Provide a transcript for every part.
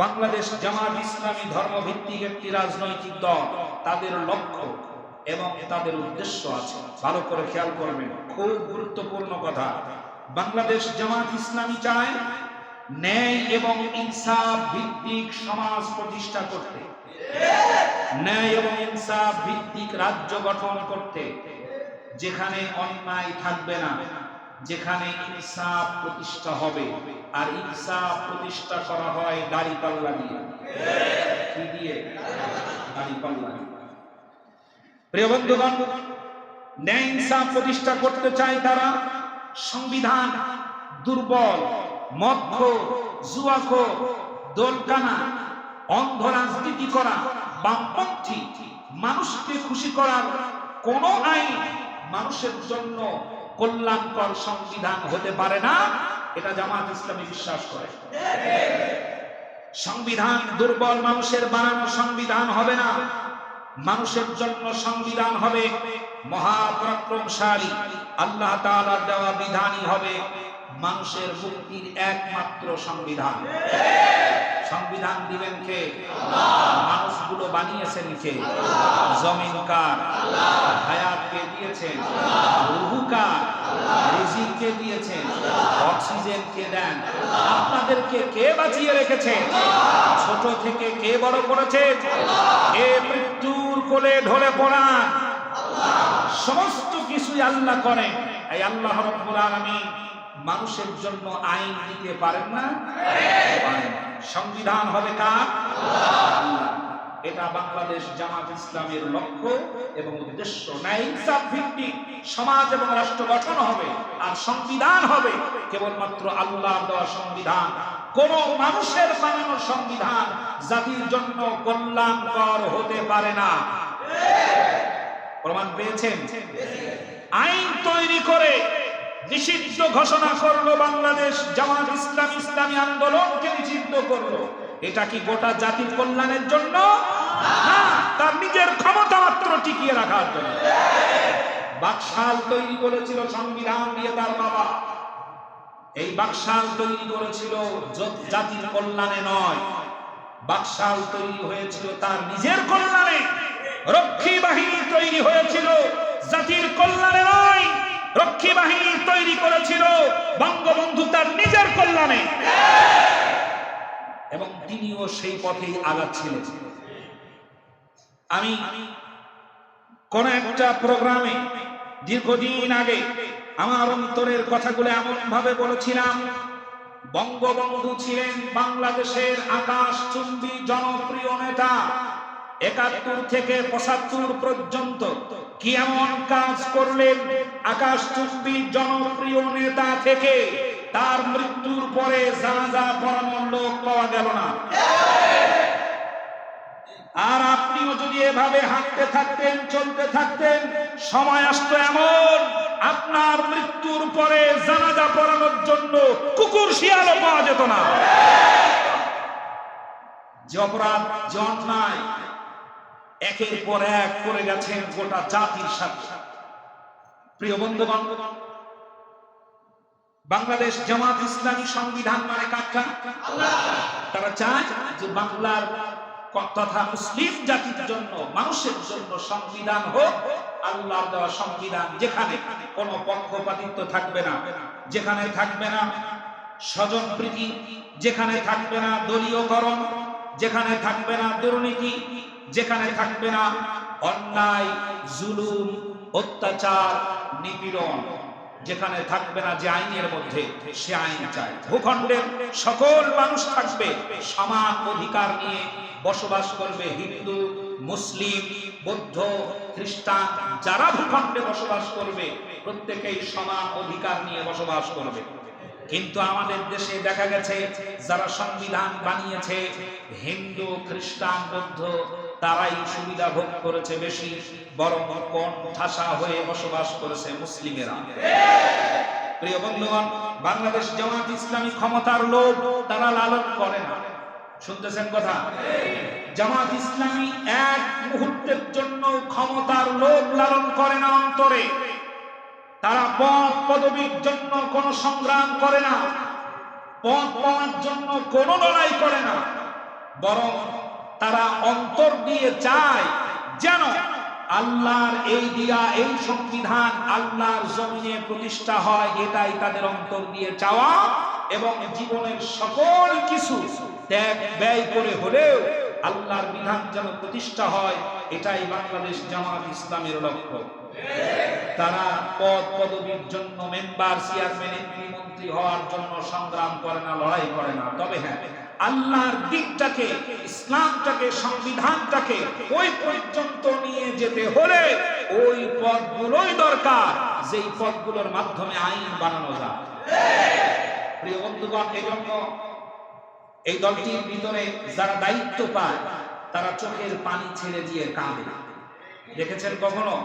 বাংলাদেশ জামাত ইসলামী ধর্মভিত্তিক একটি রাজনৈতিক দল। তাদের লক্ষ্য এবং তাদের উদ্দেশ্য আছে, ভালো করে খেয়াল করবেন, খুব গুরুত্বপূর্ণ কথা। বাংলাদেশ জামাত ইসলামী চায় ন্যায় এবং ইনসাফ ভিত্তিক সমাজ প্রতিষ্ঠা করতে, ন্যায় এবং ইনসাফ ভিত্তিক রাজ্য গঠন করতে, যেখানে অন্যায় থাকবে না, যেখানে ইনসাফ প্রতিষ্ঠা হবে। আর ইনসাফ প্রতিষ্ঠা করা হয় দাড়িপাল্লা দিয়ে। কি দিয়ে? দাড়িপাল্লা দিয়ে। প্রিয় বন্ধুগণ, ন্যায় ইনসাফ প্রতিষ্ঠা করতে চায় তারা। সংবিধান দুর্বল, মদখোর, জুয়াখোর, দোলকানা, অন্ধ রাজনীতি করা, বামপন্থী, মানুষকে খুশি করার কোন আইন মানুষের জন্য কল্যাণকর সংবিধান হতে পারে না, এটা জামাত ইসলামী বিশ্বাস করে। সংবিধান দুর্বল মানুষের বানানো সংবিধান হবে না। মানুষের জন্য সংবিধান হবে মহাপরাক্রমশালী, আল্লাহ তাআলার দেওয়া বিধানই হবে মানুষের মুক্তির একমাত্র সংবিধান। সংবিধান দিবেন কে? মানুষগুলো বানিয়েছেন কে? জমিন কার? হায়াত কে দিয়েছেন? রূহ কার? রিজিক কে দিয়েছেন? অক্সিজেন কে দেন? আপনাদেরকে কে বাঁচিয়ে রেখেছেন? ছোট থেকে কে বড় করেছেন? কে মৃত্যুর কোলে ঢলে পড়ান? সমস্ত কিছুই আল্লাহ করেন। এই আল্লাহ রাব্বুল আলামিন মানুষের জন্য আইন দিতে পারেন না? পারেন। সংবিধান হবে কার? আল্লাহ। এটা বাংলাদেশ জামাত ইসলামের লক্ষ্য এবং উদ্দেশ্য। ন্যায় ইনসাফ ভিত্তিক সমাজ এবং রাষ্ট্র গঠন হবে, আর সংবিধান হবে কেবলমাত্র আল্লাহর দেওয়া সংবিধান। কোন মানুষের বানানো সংবিধান জাতির জন্য কল্যাণকর হতে পারে না। প্রমাণ পেয়েছেন? আইন তৈরি করে নিষিদ্ধ ঘোষণা করলো বাংলাদেশ জামাত ইসলামী, ইসলামী আন্দোলনকে নিষিদ্ধ করলো। এটা কি গোটা জাতির কল্যাণের জন্য? না, তার নিজের ক্ষমতা মাত্র টিকিয়ে রাখার জন্য। বাকশাল তৈরি করেছিল সংবিধান দিয়ে তার বাবা। এই বাকশাল তৈরি করেছিল জাতির কল্যাণে নয়, বাকশাল তৈরি হয়েছিল তার নিজের কল্যাণে। রক্ষী বাহিনী তৈরি হয়েছিল জাতির কল্যাণে নয়, রক্ষী বাহিনী তৈরি করেছিল বঙ্গবন্ধু তার নিজের কল্যাণে, এবং তিনিও সেই পথেই আগাচ্ছিলেন। আমি কোন একটা প্রোগ্রামে দীর্ঘদিন আগে আমার অন্তরের কথাগুলো এমন ভাবে বলেছিলাম, বঙ্গবন্ধু ছিলেন বাংলাদেশের আকাশচুম্বী জনপ্রিয় নেতা। ৭১ থেকে ৭৫ পর্যন্ত কি এমন কাজ করলেন আকাশচুম্বী জনপ্রিয় নেতা থেকে তার মৃত্যুর পরে জানাজা পড়ানোর লোক পাওয়া গেল না। আর আপনিও যদি এভাবে হাঁটতে থাকতেন, চলতে থাকতেন, সময় আসতো এমন আপনার মৃত্যুর পরে জানাজা পড়ানোর জন্য কুকুর শিয়ালও পাওয়া যেত না। যে অপরাধ, যে অন্যায় একের পর এক করে গেছেন গোটা জাতির সাথে। প্রিয় বন্ধুগণ, বাংলাদেশ জামাত ইসলামী সংবিধান মানে কাকা আল্লাহ। তারা চায় যে বাংলার তথা মুসলিম জাতির জন্য, মানুষের জন্য সংবিধান হোক আল্লাহর দেওয়া সংবিধান, যেখানে কোনো পক্ষপাতিত্ব থাকবে না, যেখানে থাকবে না স্বজনপ্রীতি, যেখানে থাকবে না দলীয়করণ, যেখানে থাকবে না দুর্নীতি, যেখানে থাকবে না অন্যায়, জুলুম, অত্যাচার, নিপীড়ন, যেখানে থাকবে না যে আইনের মধ্যে সে আইন চায়। ভূখণ্ডের সকল মানুষ থাকবে সমান অধিকার নিয়ে বসবাস করবে। হিন্দু, মুসলিম, বৌদ্ধ, খ্রিস্টান যারা ভূখণ্ডে বসবাস করবে প্রত্যেকেই সমান অধিকার নিয়ে বসবাস করবে। কিন্তু আমাদের দেশে দেখা গেছে যারা সংবিধান বানিয়েছে হিন্দু, খ্রিস্টান, বৌদ্ধ তারাই সুবিধা ভোগ করেছে বেশি, বরং কোণঠাসা হয়ে বসবাস করেছে মুসলিমেরা। প্রিয় বন্ধুগণ, বাংলাদেশ জামাত ইসলামী ক্ষমতার লোভ তারা লালন করে না। শুনতেছেন কথা? জামাত ইসলামী এক মুহূর্তের জন্য ক্ষমতার লোভ লালন করে না অন্তরে। তারা পদ পদবীর জন্য কোনো সংগ্রাম করে না, পদ পাওয়ার জন্য কোনো লড়াই করে না। বরং তারা অন্তর দিয়ে চায় যেন আল্লাহর এই দিয়া এই সংবিধান আল্লাহর জমিনে প্রতিষ্ঠা হয়, এটাই তাদের অন্তর দিয়ে চাওয়া, এবং জীবনের সকল কিছু ত্যাগ ব্যয় করে হলেও আল্লাহর বিধান যেন প্রতিষ্ঠা হয়, এটাই বাংলাদেশ জামাত ইসলামের লক্ষ্য। তারা পদ পদবীর জন্য, মেম্বার, চেয়ারম্যান, এমপি, মন্ত্রী হওয়ার জন্য সংগ্রাম করে না, লড়াই করে না। তবে হ্যাঁ, আল্লাহর দিকটাকে, ইসলামটাকে, সংবিধানটাকে ওই পর্যন্ত নিয়ে যেতে হলে ওই পদগুলোই দরকার, যেই পদগুলোর মাধ্যমে আইন বানানো যায়। প্রিয় বন্ধুগণ, এজন্য এই দলটির ভিতরে যারা দায়িত্ব পায় তারা চোখের পানি ছেড়ে দিয়ে কাঁদে। দেখেছেন কখনো?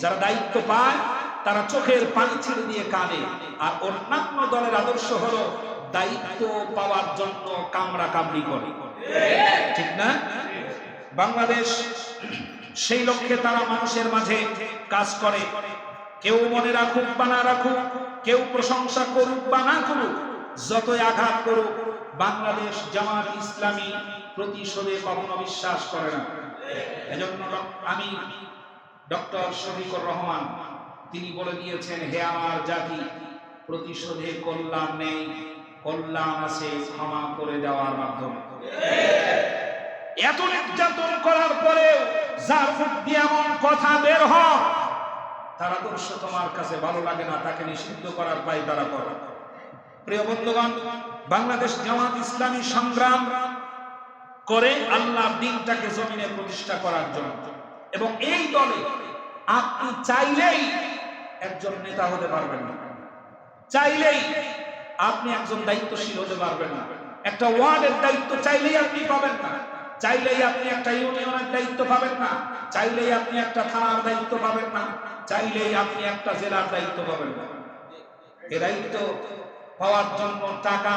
যারা দায়িত্ব পায় তারা চোখের পানি ছেড়ে দিয়ে কাঁদে। আর অন্যান্য দলের আদর্শ হলো দায়িত্ব পাওয়ার জন্য কামড়া কামড়ি করে, ঠিক না? বাংলাদেশ সেই লক্ষ্যে তারা মানুষের মাঝে কাজ করে। কেউ মনে রাখুক বা না রাখুক, কেউ প্রশংসা করুক বা না করুক, যতই আঘাত করুক, বাংলাদেশ জামাত ইসলামী প্রতিশোধে কখনো বিশ্বাস করে না। এজন্য আমি ডক্টর শফিকুর রহমান তিনি বলে দিয়েছেন, হে আমার জাতি, প্রতিশোধে কল্যাণ নেই, কল্যাণ আছে ক্ষমা করে দেওয়ার মাধ্যমে। এত নির্যাতন করার পরে যার মুখ দিয়ে এমন কথা বের হয়, তার আদর্শ তোমার কাছে ভালো লাগে না, তাকে নিষিদ্ধ করার পাই তারা করে। প্রিয় বন্ধুগণ, বাংলাদেশ জামাত ইসলামী সংগ্রাম করে আল্লাহর দ্বীনটাকে জমিনে প্রতিষ্ঠা করার জন্য। এবং এই দলে আপনি চাইলেই একজন নেতা হতে পারবেন না, চাইলেই আপনি একজন দায়িত্বশীল হতে পারবেন না। একটা ওয়ার্ডের দায়িত্ব চাইলেই আপনি পাবেন না, চাইলেই আপনি একটা ইউনিয়নের দায়িত্ব পাবেন না, চাইলেই আপনি একটা থানার দায়িত্ব পাবেন না, চাইলেই আপনি একটা জেলার দায়িত্ব পাবেন না। এই দায়িত্ব পাওয়ার জন্য টাকা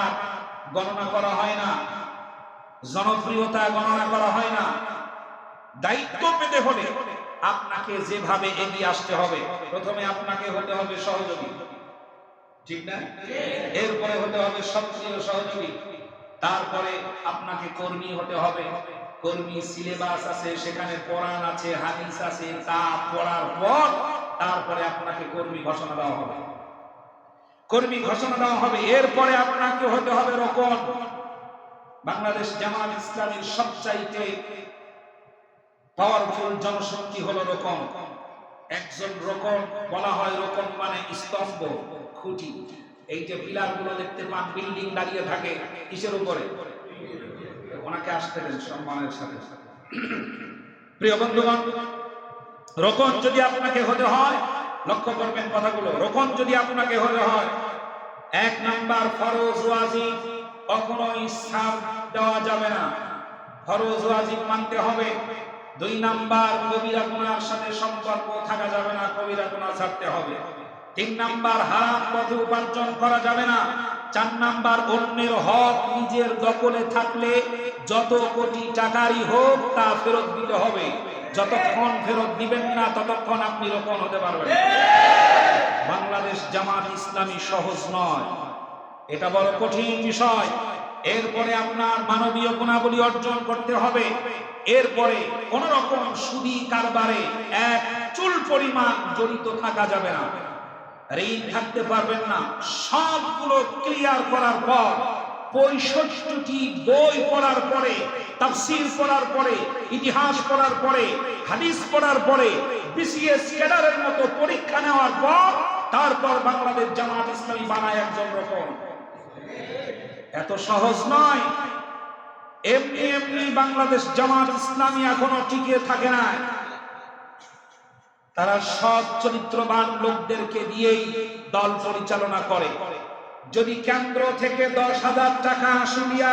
গণনা করা হয় না, জনপ্রিয়তা গণনা করা হয় না। দায়িত্ব পেতে হলে আপনাকে যেভাবে এগিয়ে আসতে হবে, প্রথমে আপনাকে হতে হবে সহযোগী, ঠিক না? এরপরে হতে হবে সক্রিয় সহযোগী, তারপরে আপনাকে কর্মী হতে হবে। কর্মী সিলেবাস আছে, সেখানে কোরআন আছে, হাদিস আছে, তা পড়ার পর তারপরে আপনাকে কর্মী ঘোষণা দেওয়া হবে। কর্মী ঘোষণা দেওয়া হবে, এরপরে আপনাকে হতে হবে রোকন। বাংলাদেশ জামাত ইসলামীর সবচাইতে পাওয়ারফুল জনশক্তি হলো রোকন। একজন রোকন, বলা হয় রোকন মানে স্তম্ভ, খুঁটি। এই যে পিলার গুলো দেখতে পান, বিল্ডিং দাঁড়িয়ে থাকে কিসের উপরে? ওনাকে আসতে দেন সম্মানের সাথে। প্রিয় বন্ধুগণ, রোকন যদি আপনাকে হতে হয়, লক্ষ্য করবেন কথাগুলো, রোকন যদি আপনাকে হতে হয়, 1 নাম্বার ফরজ ওয়াজিব কখনোই ছাড় দেওয়া যাবে না, ফরজ ওয়াজিব মানতে হবে। 2 নাম্বার কবিরা গুনার সাথে সম্পর্ক থাকা যাবে না, কবিরা গুনাহ ছাড়তে হবে। 3 নাম্বার হারাম পথে উপার্জন করা যাবে না। 4 নাম্বার অন্যের হক নিজের দখলে থাকলে যত কোটি টাকারই হোক তা ফেরত দিতে হবে। যতক্ষণ ফেরত দিবেন না ততক্ষণ আপনি রোকন হতে পারবেন। বাংলাদেশ জামাত ইসলামী সহজ নয়, এটা বড় কঠিন বিষয়। এরপরে আপনার মানবীয় গুণাবলী অর্জন করতে হবে। এরপরে কোন রকম সুদী কারবারে এক চুল পরিমাণ জড়িত থাকা যাবে না, ঋণ থাকতে পারবেন না। সবগুলো ক্লিয়ার করার পর 65টি বই পড়ার পরে, তাফসীর পড়ার পরে, ইতিহাস পড়ার পরে, হাদিস পড়ার পরে, বিসিএস ক্যাডারের মতো পরীক্ষা নেওয়ার পর তারপর বাংলাদেশ জামাত ইসলামী বানায় একজন রকম। এত সহজ নয়। এমনি এমনি বাংলাদেশ জামাত ইসলামী এখনো টিকে থাকে না। তারা সৎ চরিত্রবান লোকদেরকে দিয়েই দল পরিচালনা করে। যদি কেন্দ্র থেকে 10,000 টাকা আসিয়া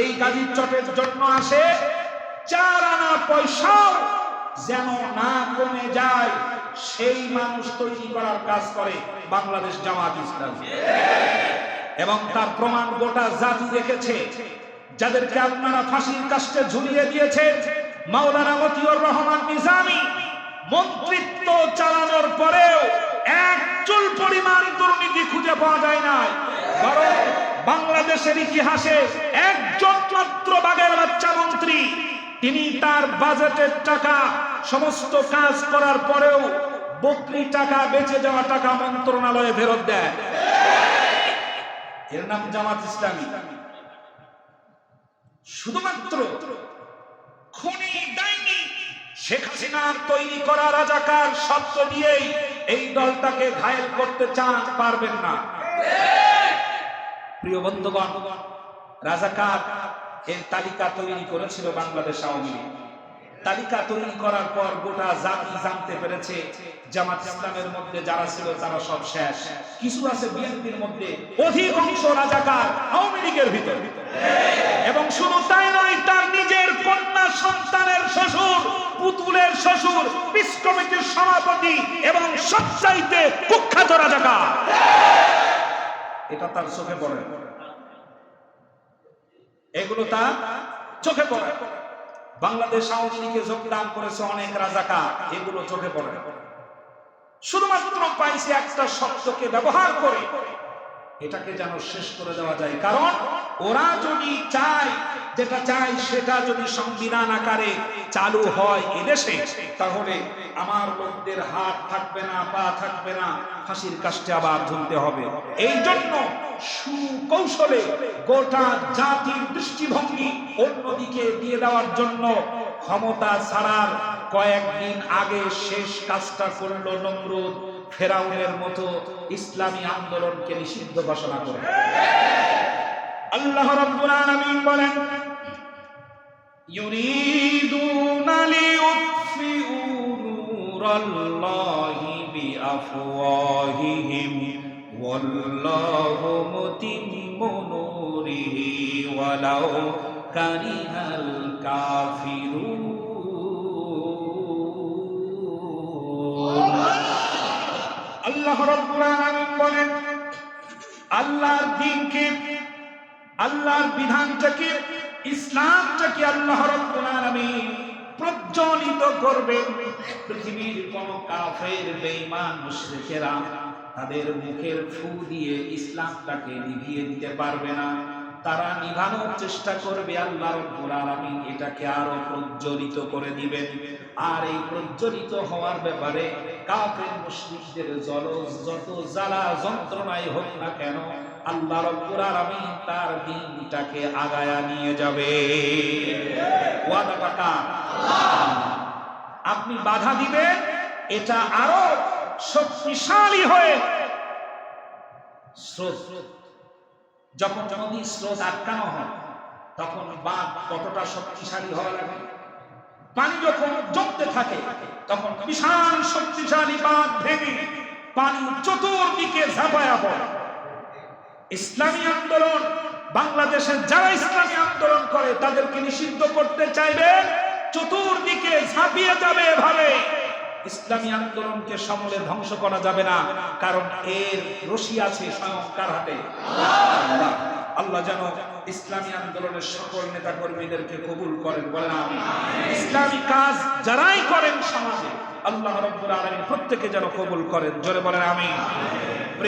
এই গাজীর চটের জন্য আসে, 4 আনা পয়সাও যেন না কমে যায়, সেই মানুষ তৈরি করার কাজ করে বাংলাদেশ জামাত ইসলামী। এবং তার প্রমাণ গোটা জাতি দেখেছে। যাদেরকে আপনারা ফাঁসির কাস্টে ঝুলিয়ে দিয়েছেন, মাওলানা মতিউর রহমান নিজামী মন্ত্রিত্ব চালানোর পরেও এক চুল পরিমাণ দুর্নীতি খুঁজে পাওয়া যায় না। বরং বাংলাদেশের ইতিহাসে একজন মাত্র বাগের বাচ্চা তিনি তার বাজেটের টাকা সমস্ত কাজ করার পরেও বকরি টাকা, বেঁচে যাওয়া টাকা মন্ত্রণালয়ে ফেরত দেয়। এর নাম জামাত ইসলামী। শুধুমাত্র খুনি ডাইনি শেখ হাসিনার তৈরি করা রাজাকার শব্দ দিয়েই এই দলটাকে ঘায়েল করতে চান, পারবেন না। প্রিয় বন্ধুগণ, রাজাকার এর তালিকা তৈরি করেছিল বাংলাদেশ আওয়ামী লীগ। তালিকা তৈরি করার পর গোটা জাতি জানতে পেরেছে জামাত ইসলামের মধ্যে যারা ছিল তারা সব শেষ। কিছু আছে বিএনপির মধ্যে, অধিকাংশ রাজাকার আওয়ামী লীগের ভিতর। এবং শুধু তাই নয়, তার নিজের কন্যা সন্তানের শ্বশুর, পুতুলের শ্বশুর পিস কমিটির সভাপতি এবং সবচাইতে কুখ্যাত রাজাকার। এটা তার চোখে পড়ে, এগুলো তার চোখে পড়ে। বাংলাদেশ আওয়ামী লীগে যোগদান করেছে অনেক রাজাকার, এগুলো চোখে পড়ে। শুধুমাত্র পাইছে একটা শব্দকে ব্যবহার করে এটাকে যেন শেষ করে দেওয়া যায়। কারণ ওরা যদি চায়, যেটা চায় সেটা যদি সংবিধান আকারে চালু হয় এদেশে, তাহলে আমার লোকদের হাত থাকবে না, পা থাকবে না, ফাঁসির কাস্টে আবার ঝুলতে হবে। এই জন্য সুকৌশলে গোটা জাতির দৃষ্টিভঙ্গি অন্যদিকে দিয়ে দেওয়ার জন্য ক্ষমতা ছাড়ার কয়েকদিন আগে শেষ কাজটা করলো নমরুদ, ফেরাউনের মতো ইসলামী আন্দোলনকে নিষিদ্ধ ঘোষণা করে। আল্লাহ রাব্বুল আলামিন বলেন, ইউরিদুনা লিউতফিউ নূরাল্লাহি বিআফওয়াহিহিম ওয়াল্লাহু মুতিম্মু নূরিহি ওয়ালাউ কারিহাল কাফিরুন। আল্লাহ রাব্বুল আলামিন বলেন, আল্লাহর দ্বীনকে, আল্লাহর বিধানটাকে, ইসলামটাকে আল্লাহ রাব্বুল আলামিন প্রজ্বলিত করবেন। পৃথিবীর কোন কাফের, বেঈমান, মুশরিকেরা তাদের মুখের ফু দিয়ে ইসলামটাকে নিভিয়ে দিতে পারবে না। তারা নিভানোর চেষ্টা করবে, আল্লাহ রাব্বুল আলামিন এটাকে আরো প্রজ্বলিত করে দিবেন। আর এই প্রজ্বলিত হওয়ার ব্যাপারে কাফের মুশরিকদের যত জ্বালা যন্ত্রণাই হোক না কেন, আল্লাহ রাব্বুল আলামিন তার দ্বীনটাকে আগায়া নিয়ে যাবে। ওয়াদা পাকা। আপনি বাধা দিবেন, এটা আরো শক্তিশালী হয়ে স্রোত, যখন নদীর স্রোত আটকানো হয় তখন বাঁধ কতটা শক্তিশালী হওয়া লাগে। পানি যখন জমতে থাকে তখন বিশাল শক্তিশালী বাঁধ ভেঙে পানি চতুর্দিকে ঝাঁপায়া পড়ে। ইসলামী আন্দোলন, বাংলাদেশের যারা ইসলামী আন্দোলন করে তাদেরকে নিষিদ্ধ করতে চাইবেন, চতুর্দিকে ঝাঁপিয়ে যাবে এভাবে। ইসলামী আন্দোলনকে সমূলে ধ্বংস করা যাবে না, কারণ এর রশি আছে স্বয়ং কার হাতে? আল্লাহ। আল্লাহ যেন ইসলামী আন্দোলনের সকল নেতা কর্মীদেরকে কবুল করেন, বলেন আমিন। ইসলামী কাজ যারাই করেন সমাজে, আল্লাহ রাব্বুল আলামিন প্রত্যেকে যেন কবুল করেন, জোরে বলেন আমিন।